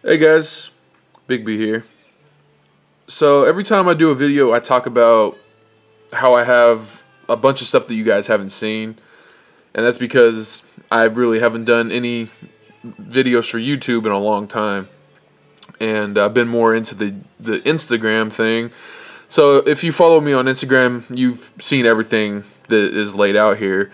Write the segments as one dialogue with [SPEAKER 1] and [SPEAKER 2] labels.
[SPEAKER 1] Hey guys, Big B here. So every time I do a video, I talk about how I have a bunch of stuff that you guys haven't seen, and that's because I really haven't done any videos for YouTube in a long time, and I've been more into the Instagram thing. So if you follow me on Instagram, you've seen everything that is laid out here.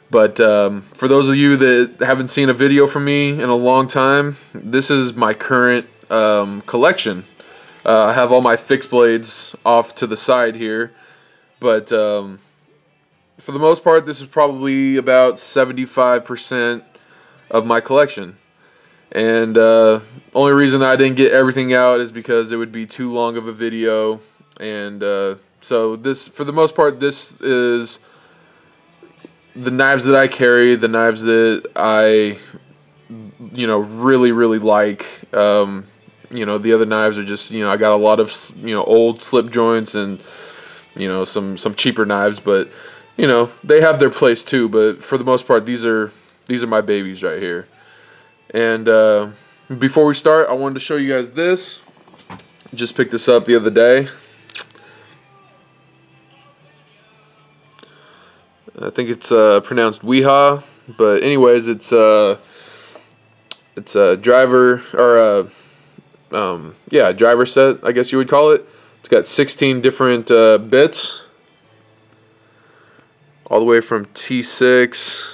[SPEAKER 1] But for those of you that haven't seen a video from me in a long time, this is my current collection. I have all my fixed blades off to the side here, but for the most part, this is probably about 75% of my collection. And only reason I didn't get everything out is because it would be too long of a video. And so this, for the most part, this is the knives that I carry, the knives that I, really like. The other knives are just, I got a lot of, old slip joints and, some cheaper knives, but, they have their place too. But for the most part, these are my babies right here. And before we start, I wanted to show you guys this. Just picked this up the other day. I think it's pronounced Weehaw, but anyways, it's a driver or driver set, I guess you would call it. It's got 16 different bits, all the way from T6.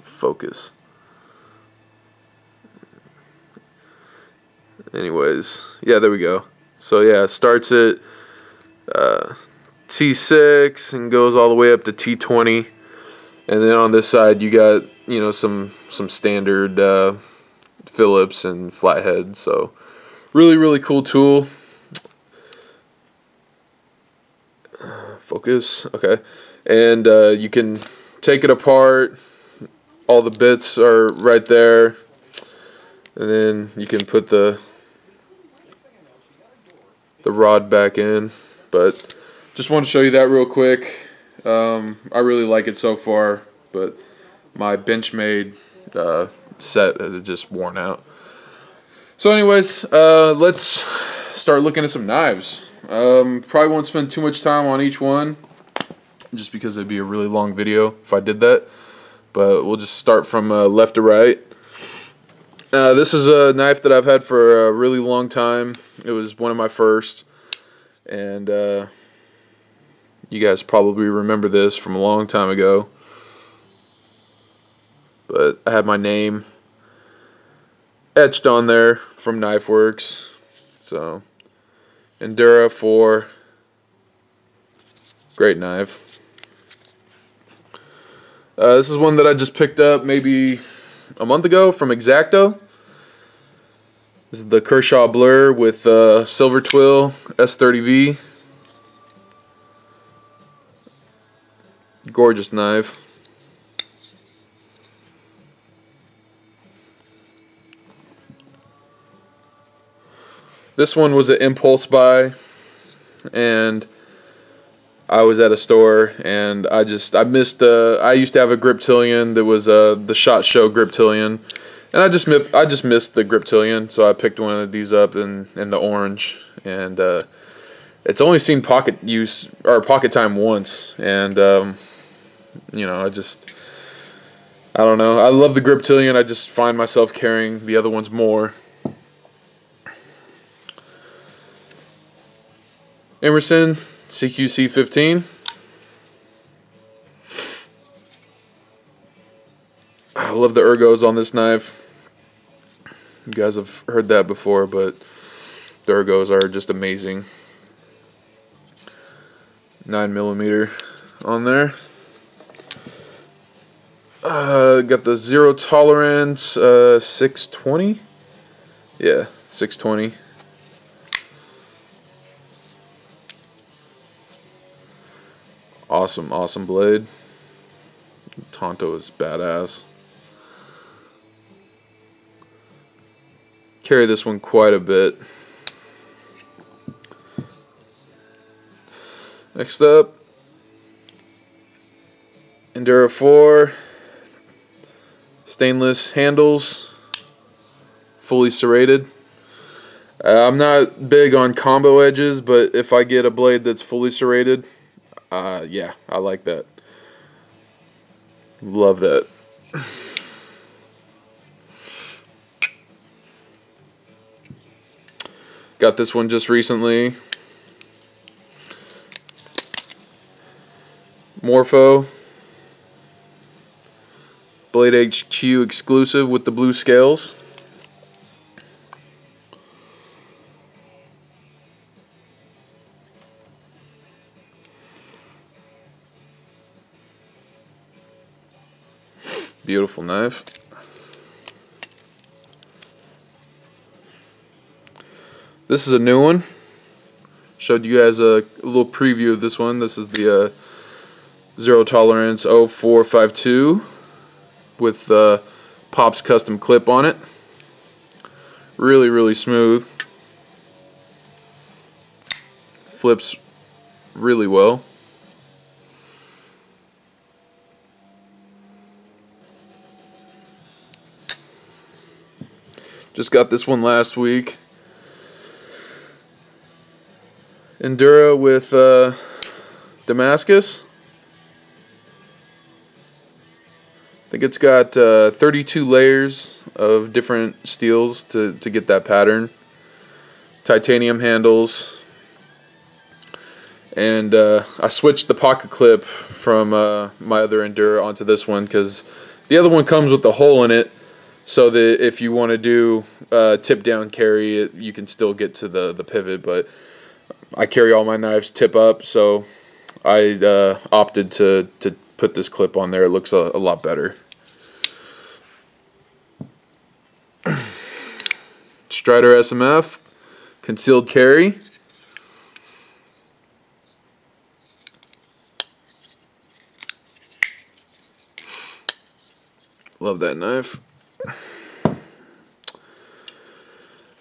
[SPEAKER 1] Focus. Anyways, yeah, there we go. So yeah, it starts at T6 and goes all the way up to T20, and then on this side you got some standard Phillips and flathead. So really cool tool. Focus. Okay. And you can take it apart. All the bits are right there, and then you can put the rod back in. But just want to show you that real quick. I really like it so far, but my Benchmade set has just worn out. So anyways, let's start looking at some knives. Probably won't spend too much time on each one, just because it'd be a really long video if I did that. But we'll just start from left to right. This is a knife that I've had for a really long time. It was one of my first, and you guys probably remember this from a long time ago. But I had my name etched on there from Knife Works. So Endura 4, great knife. This is one that I just picked up maybe a month ago from X-Acto. This is the Kershaw Blur with silver twill S30V. Gorgeous knife. This one was an impulse buy, and I was at a store and I missed I used to have a Griptilian that was the SHOT Show Griptilian, and I just missed the Griptilian, so I picked one of these up in the orange, and it's only seen pocket use or pocket time once, and I don't know. I love the Griptilian. I just find myself carrying the other ones more. Emerson CQC 15. I love the ergos on this knife. You guys have heard that before, but the ergos are just amazing. 9mm on there. Got the zero tolerance 620. Yeah, 620. Awesome blade. Tonto is badass. Carry this one quite a bit. Next up, Endura 4, stainless handles, fully serrated. I'm not big on combo edges, but if I get a blade that's fully serrated, yeah, I like that. Love that. Got this one just recently. Morpho Blade HQ exclusive with the blue scales. Beautiful knife. This is a new one. Showed you guys a little preview of this one. This is the Zero Tolerance 0452 with Pop's custom clip on it. Really, really smooth. Flips really well. Just got this one last week. Endura with Damascus. I think it's got 32 layers of different steels to get that pattern. Titanium handles. And I switched the pocket clip from my other Endura onto this one because the other one comes with the hole in it, so that if you want to do tip down carry, you can still get to the pivot. But I carry all my knives tip up, so I opted to put this clip on there. It looks a lot better. Strider SMF, concealed carry. Love that knife.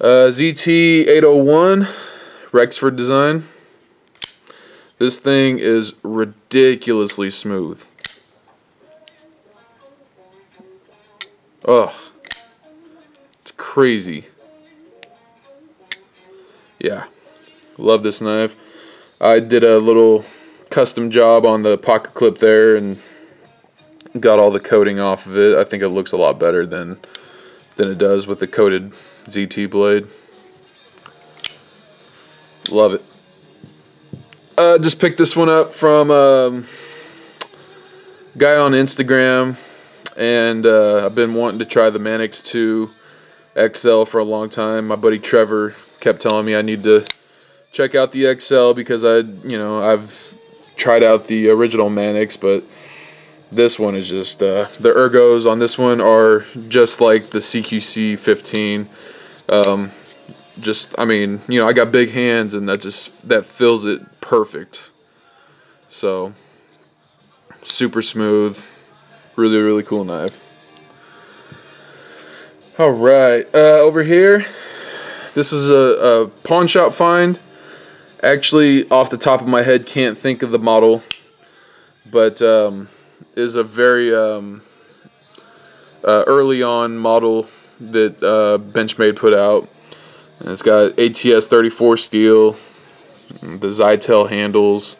[SPEAKER 1] ZT 801, Rexford design. This thing is ridiculously smooth. Oh, it's crazy. Yeah, love this knife. I did a little custom job on the pocket clip there and got all the coating off of it. I think it looks a lot better than it does with the coated ZT blade. Love it. Just picked this one up from a guy on Instagram, and I've been wanting to try the Manix 2 XL for a long time. My buddy Trevor kept telling me I need to check out the XL because I've tried out the original Manix, but this one is just the ergos on this one are just like the CQC 15. I mean, I got big hands, and that fills it perfect. So super smooth, really, really cool knife. All right, over here, this is a pawn shop find. Actually, off the top of my head, can't think of the model, but is a very early on model that Benchmade put out. And it's got ATS 34 steel, the Zytel handles.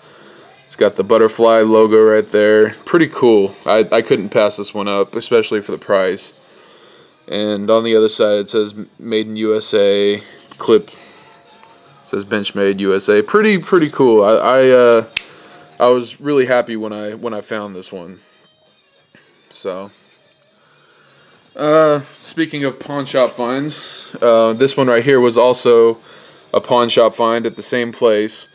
[SPEAKER 1] It's got the butterfly logo right there. Pretty cool. I couldn't pass this one up, especially for the price. And on the other side it says Made in USA. Clip says Benchmade USA. Pretty cool. I was really happy when I found this one. So speaking of pawn shop finds, this one right here was also a pawn shop find at the same place.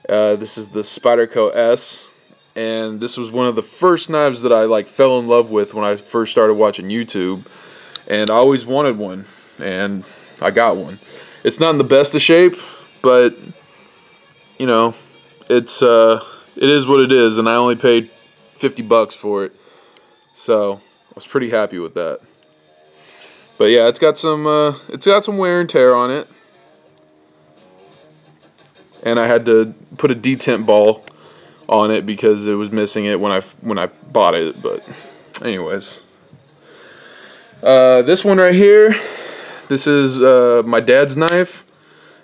[SPEAKER 1] This is the Spyderco S, and this was one of the first knives that I fell in love with when I first started watching YouTube, and I always wanted one, and I got one. It's not in the best of shape, but it is what it is, and I only paid $50 for it, so I was pretty happy with that. But yeah, it's got some wear and tear on it, and I had to put a detent ball on it because it was missing it when I bought it. But anyways, this one right here, This is my dad's knife,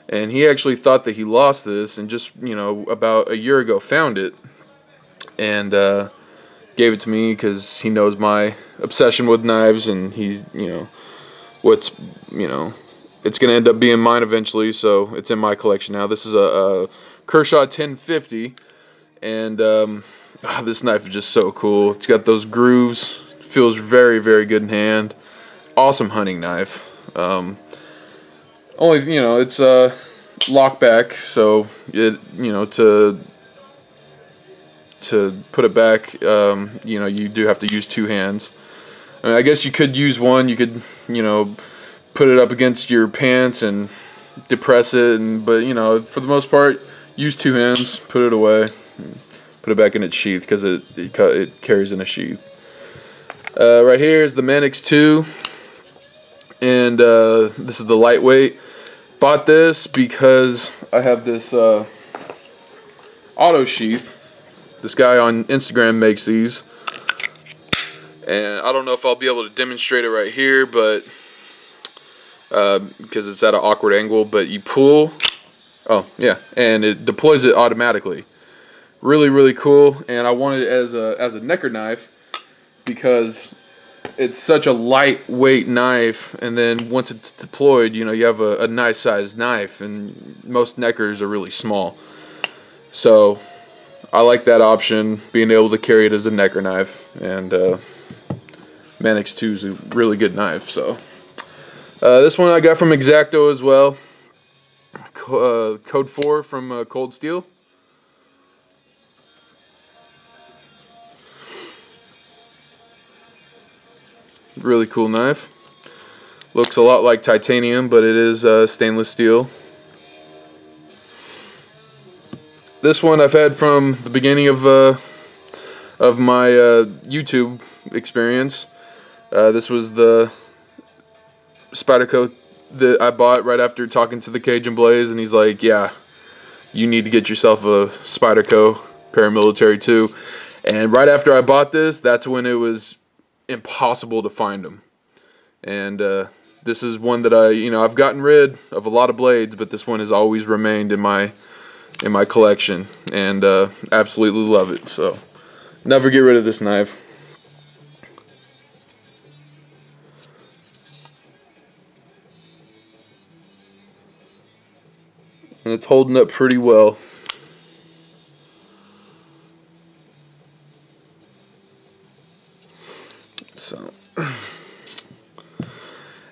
[SPEAKER 1] and he actually thought that he lost this, and just, you know, about a year ago found it, and gave it to me because he knows my obsession with knives, and he's, you know, it's gonna end up being mine eventually, so it's in my collection now. This is a Kershaw 1050, and this knife is just so cool. It's got those grooves, feels very, very good in hand. Awesome hunting knife. Only, you know, it's lock back, so it, you know, to put it back, you know, you do have to use two hands. I mean, I guess you could use one. You could, you know, put it up against your pants and depress it, but, you know, for the most part, use two hands, put it away, put it back in its sheath, because it carries in a sheath. Right here is the Manix 2, and this is the lightweight. Bought this because I have this auto sheath. This guy on Instagram makes these, and I don't know if I'll be able to demonstrate it right here, but because it's at an awkward angle, but you pull, oh yeah, and it deploys it automatically. Really, really cool, and I wanted it as a necker knife because it's such a lightweight knife, and then once it's deployed, you know, you have a nice sized knife, and most neckers are really small. So I like that option, being able to carry it as a necker knife, and Manix 2 is a really good knife. So this one I got from X-Acto as well. Code 4 from Cold Steel. Really cool knife. Looks a lot like titanium, but it is stainless steel. This one I've had from the beginning of my YouTube experience. This was the Spyderco that I bought right after talking to the Cajun Blaze, and he's like, yeah, you need to get yourself a Spyderco Paramilitary 2. And right after I bought this, that's when it was impossible to find them. And this is one that I've gotten rid of a lot of blades, but this one has always remained in my collection, and absolutely love it. So never get rid of this knife. And it's holding up pretty well. So,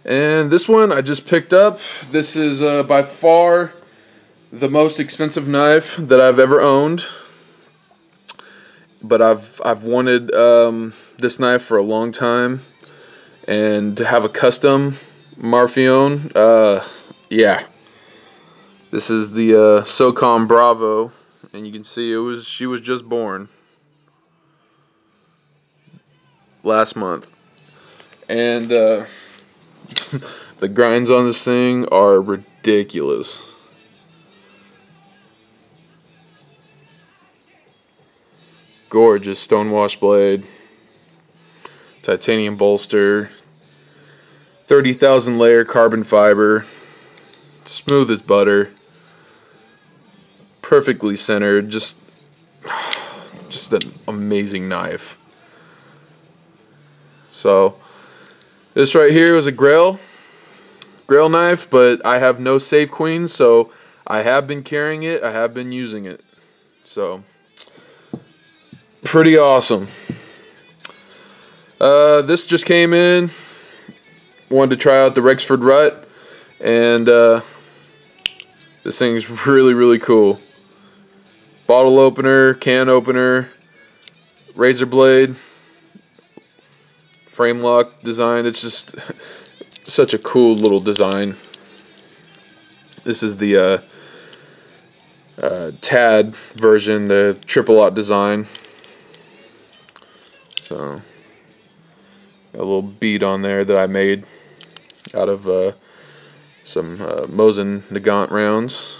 [SPEAKER 1] and this one I just picked up. This is by far the most expensive knife that I've ever owned, but I've wanted this knife for a long time, and to have a custom Marfione, yeah. This is the SOCOM Bravo, and you can see she was just born last month, and the grinds on this thing are ridiculous. Gorgeous stonewash blade, titanium bolster, 30,000 layer carbon fiber, smooth as butter, perfectly centered, just an amazing knife. So this right here was a Grail knife, but I have no Save Queen, so I have been carrying it, I have been using it. So pretty awesome. This just came in. Wanted to try out the Rexford Rut, and this thing's really, really cool. Bottle opener, can opener, razor blade, frame lock design. It's just such a cool little design. This is the TAD version, the triple aught design. So got a little bead on there that I made out of some Mosin Nagant rounds.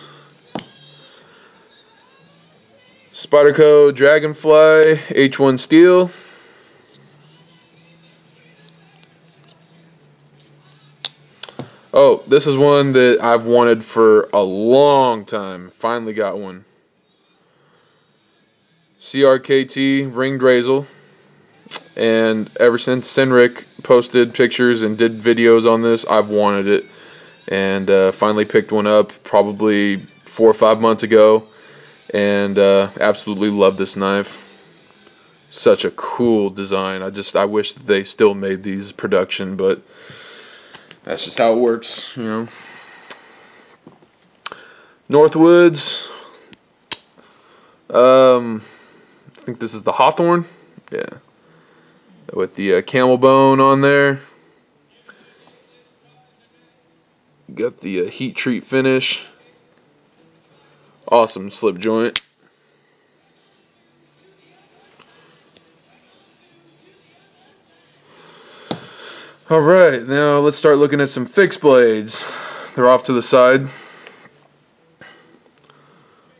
[SPEAKER 1] Spyderco Dragonfly H1 steel. Oh, this is one that I've wanted for a long time. Finally got one. CRKT ringed Razel. And ever since Senric posted pictures and did videos on this, I've wanted it. And finally picked one up probably 4 or 5 months ago. And absolutely love this knife. Such a cool design. I wish that they still made these production, but that's just how it works, you know. Northwoods. I think this is the Hawthorne. Yeah. With the camel bone on there. Got the heat treat finish. Awesome slip joint. Alright, now let's start looking at some fixed blades. They're off to the side.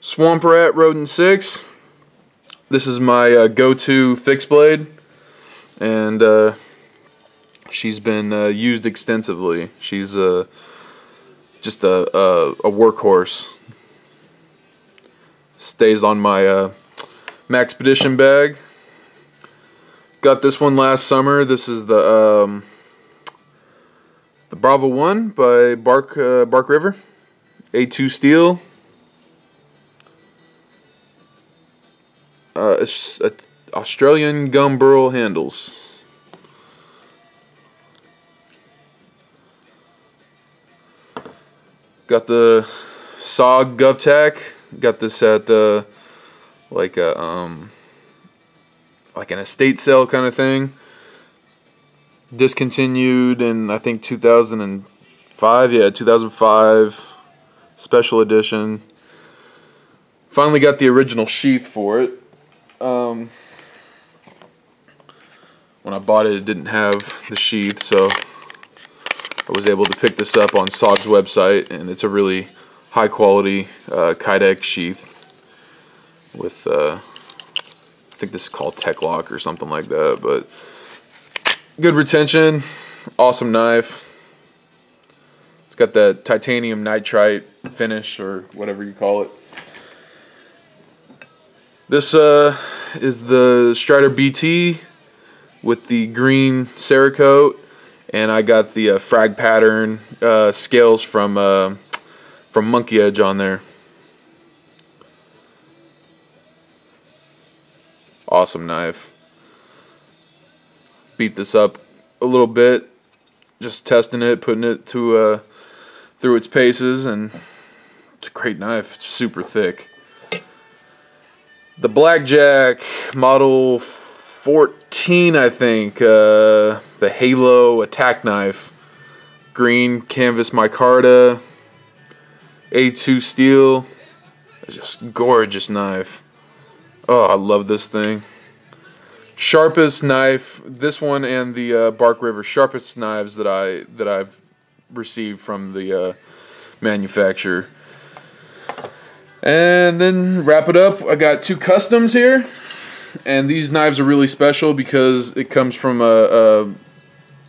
[SPEAKER 1] Swamp Rat Rodent 6. This is my go-to fixed blade. And she's been used extensively. She's just a workhorse. Stays on my Maxpedition bag. Got this one last summer. This is the Bravo 1 by Bark River. A2 steel. It's Australian gum burl handles. Got the SOG GovTac. Got this at like an estate sale kind of thing. Discontinued in I think 2005. Yeah, 2005 special edition. Finally got the original sheath for it. When I bought it, it didn't have the sheath, so I was able to pick this up on SOG's website, and it's a really high quality Kydex sheath with I think this is called Tech-Lock or something like that, but good retention, awesome knife. It's got that titanium nitrite finish or whatever you call it. This is the Strider BT with the green Cerakote, and I got the frag pattern scales from Monkey Edge on there. Awesome knife. Beat this up a little bit, just testing it, putting it to through its paces, and it's a great knife. It's super thick. The Blackjack Model 14, I think, the Halo attack knife. Green canvas micarta, A2 steel. It's just gorgeous knife. Oh, I love this thing. Sharpest knife, this one and the Bark River, sharpest knives that I've received from the manufacturer. And then wrap it up, I got 2 customs here, and these knives are really special because it comes from a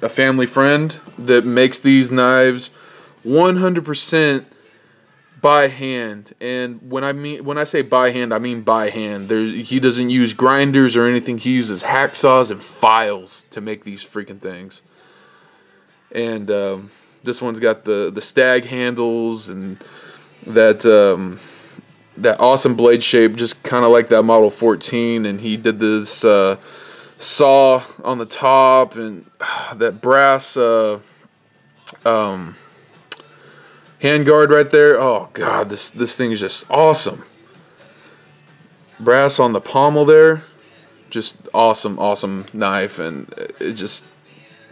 [SPEAKER 1] family friend that makes these knives 100% by hand. And when I say by hand, I mean by hand. He doesn't use grinders or anything. He uses hacksaws and files to make these freaking things. And this one's got the stag handles and that awesome blade shape, just kind of like that Model 14, and he did this saw on the top, and that brass handguard right there. Oh god, this thing is just awesome. Brass on the pommel there, just awesome knife, and it just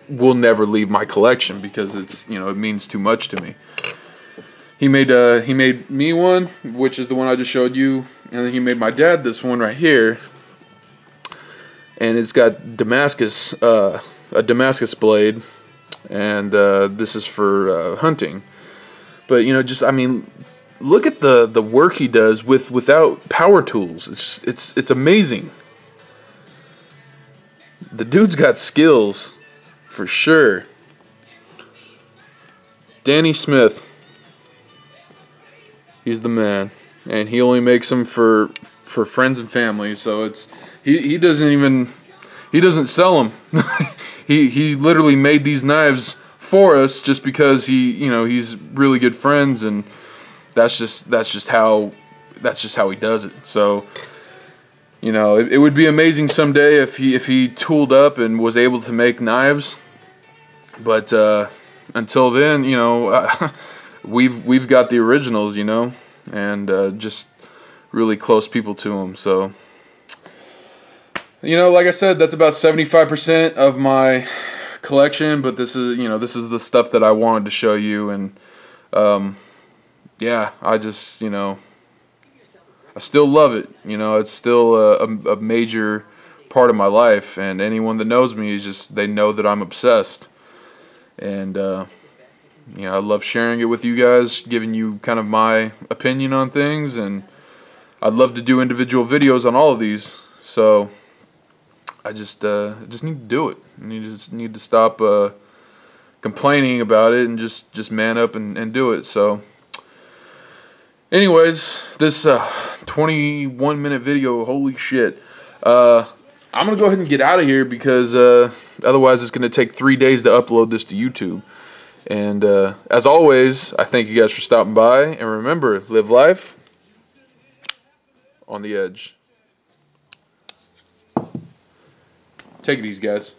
[SPEAKER 1] will never leave my collection because it's, you know, it means too much to me. He made me one, which is the one I just showed you, and then he made my dad this one right here, and it's got Damascus, a Damascus blade, and this is for hunting. But you know, just I mean, look at the work he does without power tools. It's amazing. The dude's got skills for sure. Danny Smith. He's the man, and he only makes them for friends and family. So it's he doesn't sell them. he literally made these knives for us just because he's really good friends, and that's just how he does it. So it would be amazing someday if he tooled up and was able to make knives, but until then, we've got the originals, and just really close people to them. So, like I said, that's about 75% of my collection. But this is the stuff that I wanted to show you, and yeah, I just I still love it. It's still a major part of my life, and anyone that knows me they know that I'm obsessed. And I love sharing it with you guys, giving you kind of my opinion on things, and I'd love to do individual videos on all of these. So I just need to do it. I just need to stop complaining about it and just man up and do it. So anyways, this 21-minute video, holy shit. I'm going to go ahead and get out of here because otherwise it's going to take 3 days to upload this to YouTube. And as always, I thank you guys for stopping by. And remember, live life on the edge. Take it easy, guys.